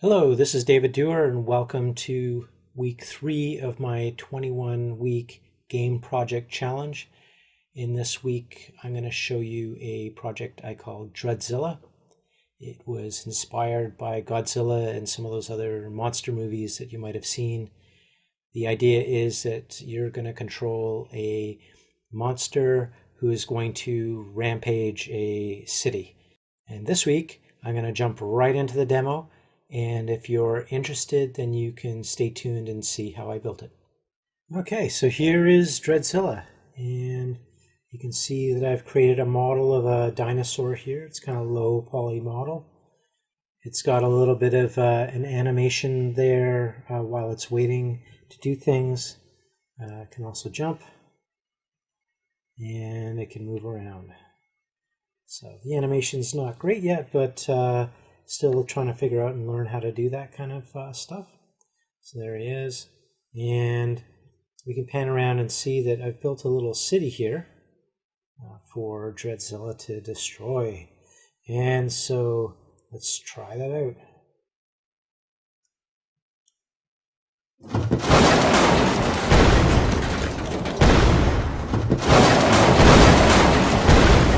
Hello, this is David Dewar, and welcome to week 3 of my 21-week game project challenge. In this week, I'm going to show you a project I call DreadZilla. It was inspired by Godzilla and some of those other monster movies that you might have seen. The idea is that you're going to control a monster who is going to rampage a city. And this week, I'm going to jump right into the demo. And if you're interested, then you can stay tuned and see how I built it. Okay, so here is DreadZilla. And you can see that I've created a model of a dinosaur here. It's kind of low poly model. It's got a little bit of an animation there while it's waiting to do things. It can also jump. And it can move around. So the animation's not great yet, but still trying to figure out and learn how to do that kind of stuff. So there he is. And we can pan around and see that I've built a little city here for DreadZilla to destroy. And so let's try that out.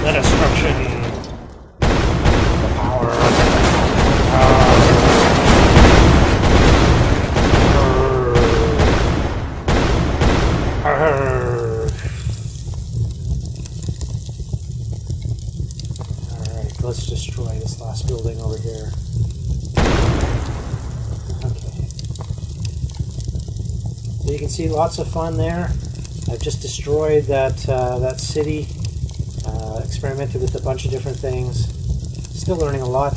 The destruction. The power. Alright, let's destroy this last building over here. Okay. So you can see lots of fun there. I've just destroyed that city. Experimented with a bunch of different things. Still learning a lot.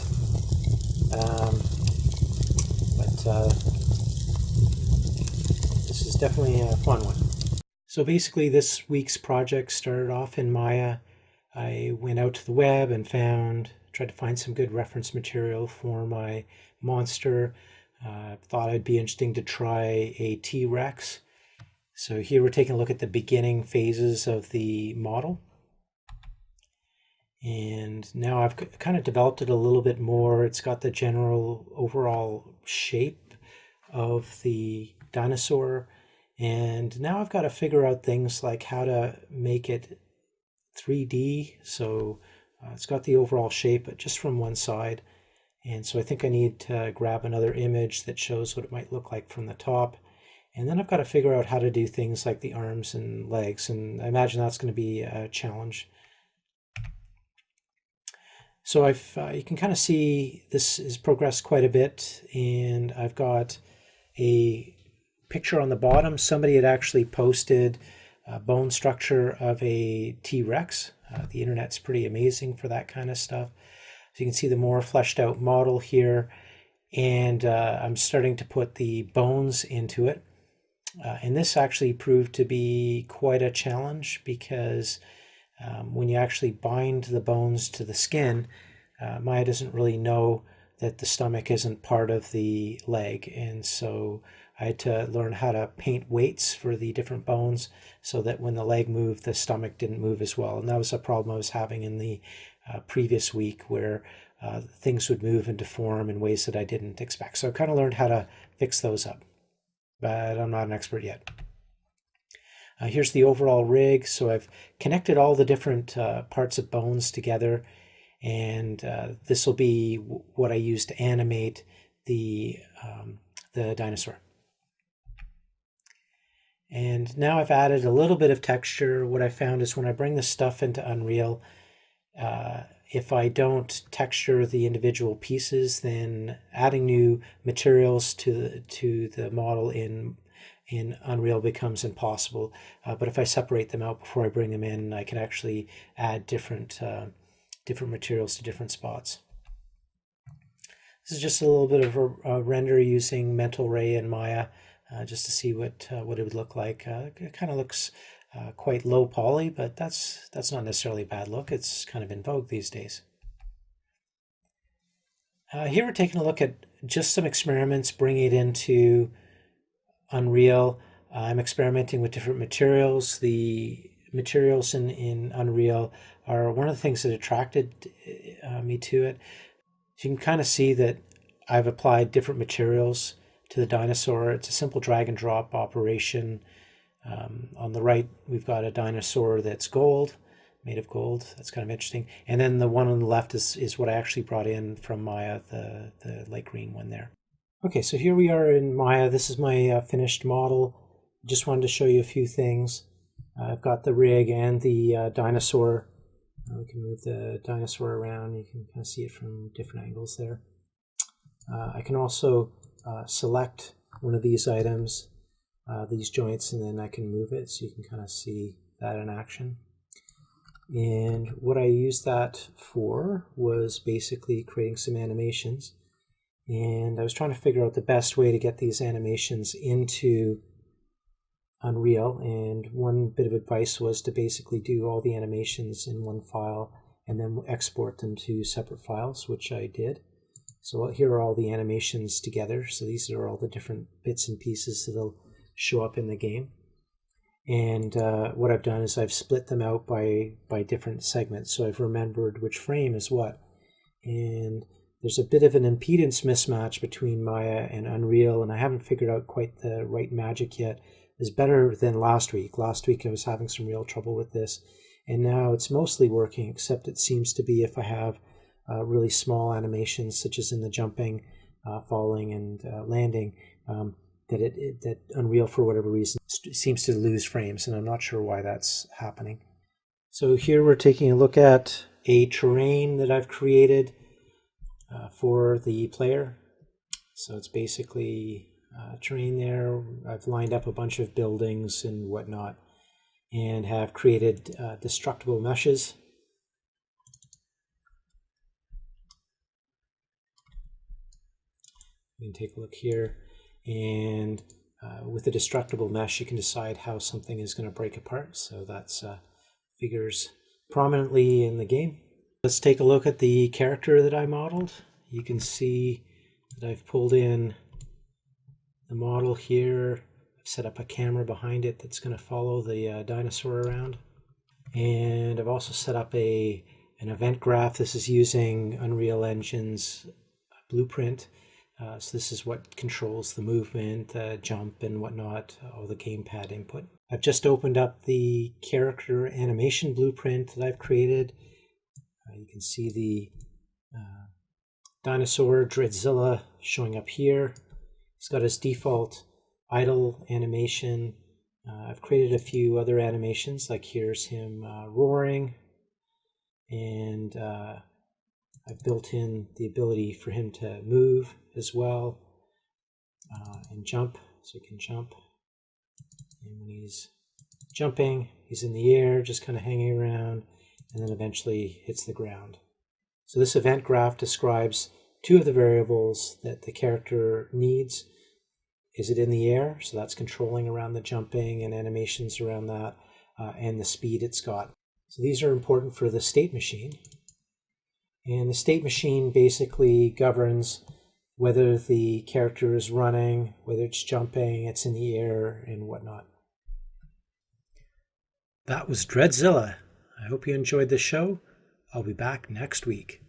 This is definitely a fun one. So basically this week's project started off in Maya. I went out to the web and tried to find some good reference material for my monster. Thought it'd be interesting to try a T-Rex. So here we're taking a look at the beginning phases of the model. And now I've kind of developed it a little bit more. It's got the general overall shape of the dinosaur. And now I've got to figure out things like how to make it 3D. So it's got the overall shape, but just from one side. And so I think I need to grab another image that shows what it might look like from the top. And then I've got to figure out how to do things like the arms and legs. And I imagine that's going to be a challenge. So you can kind of see this has progressed quite a bit, and I've got a picture on the bottom. Somebody had actually posted a bone structure of a T-Rex. The internet's pretty amazing for that kind of stuff. So you can see the more fleshed out model here, and I'm starting to put the bones into it. And this actually proved to be quite a challenge because when you actually bind the bones to the skin, Maya doesn't really know that the stomach isn't part of the leg. And so I had to learn how to paint weights for the different bones so that when the leg moved, the stomach didn't move as well. And that was a problem I was having in the previous week where things would move and deform in ways that I didn't expect. So I kind of learned how to fix those up, but I'm not an expert yet. Here's the overall rig. So I've connected all the different parts of bones together, and this will be what I use to animate the dinosaur. And now I've added a little bit of texture. What I found is when I bring this stuff into Unreal, if I don't texture the individual pieces, then adding new materials to the model in Unreal becomes impossible. But if I separate them out before I bring them in, I can actually add different materials to different spots. This is just a little bit of a render using Mental Ray and Maya, just to see what it would look like. It kind of looks quite low poly, but that's not necessarily a bad look. It's kind of in vogue these days. Here we're taking a look at just some experiments, bringing it into Unreal. I'm experimenting with different materials. The materials in Unreal are one of the things that attracted me to it. So you can kind of see that I've applied different materials to the dinosaur. It's a simple drag and drop operation. On the right, we've got a dinosaur that's gold, made of gold. That's kind of interesting. And then the one on the left is what I actually brought in from Maya, the light green one there. Okay, so here we are in Maya. This is my finished model. Just wanted to show you a few things. I've got the rig and the dinosaur. We can move the dinosaur around. You can kind of see it from different angles there. I can also select one of these items, these joints, and then I can move it so you can kind of see that in action. And what I used that for was basically creating some animations. And I was trying to figure out the best way to get these animations into Unreal, and one bit of advice was to basically do all the animations in one file and then export them to separate files, which I did. So here are all the animations together. So these are all the different bits and pieces that'll show up in the game. And what I've done is I've split them out by different segments. So I've remembered which frame is what. And there's a bit of an impedance mismatch between Maya and Unreal, and I haven't figured out quite the right magic yet. It's better than last week. Last week I was having some real trouble with this, and now it's mostly working, except it seems to be if I have really small animations, such as in the jumping, falling, and landing, that Unreal, for whatever reason, seems to lose frames, and I'm not sure why that's happening. So here we're taking a look at a terrain that I've created for the player. So it's basically terrain there. I've lined up a bunch of buildings and whatnot, and have created destructible meshes. You can take a look here, and with the destructible mesh you can decide how something is going to break apart, so that's figures prominently in the game. Let's take a look at the character that I modeled. You can see that I've pulled in the model here. I've set up a camera behind it that's going to follow the dinosaur around. And I've also set up an event graph. This is using Unreal Engine's blueprint. So this is what controls the movement, jump and whatnot, all the gamepad input. I've just opened up the character animation blueprint that I've created. You can see the dinosaur DreadZilla showing up here. He's got his default idle animation. I've created a few other animations, like here's him roaring, and I've built in the ability for him to move as well, and jump, so he can jump. And when he's jumping, he's in the air, just kind of hanging around, and then eventually hits the ground. So this event graph describes two of the variables that the character needs. Is it in the air? So that's controlling around the jumping and animations around that, and the speed it's got. So these are important for the state machine. And the state machine basically governs whether the character is running, whether it's jumping, it's in the air, and whatnot. That was DreadZilla. I hope you enjoyed the show. I'll be back next week.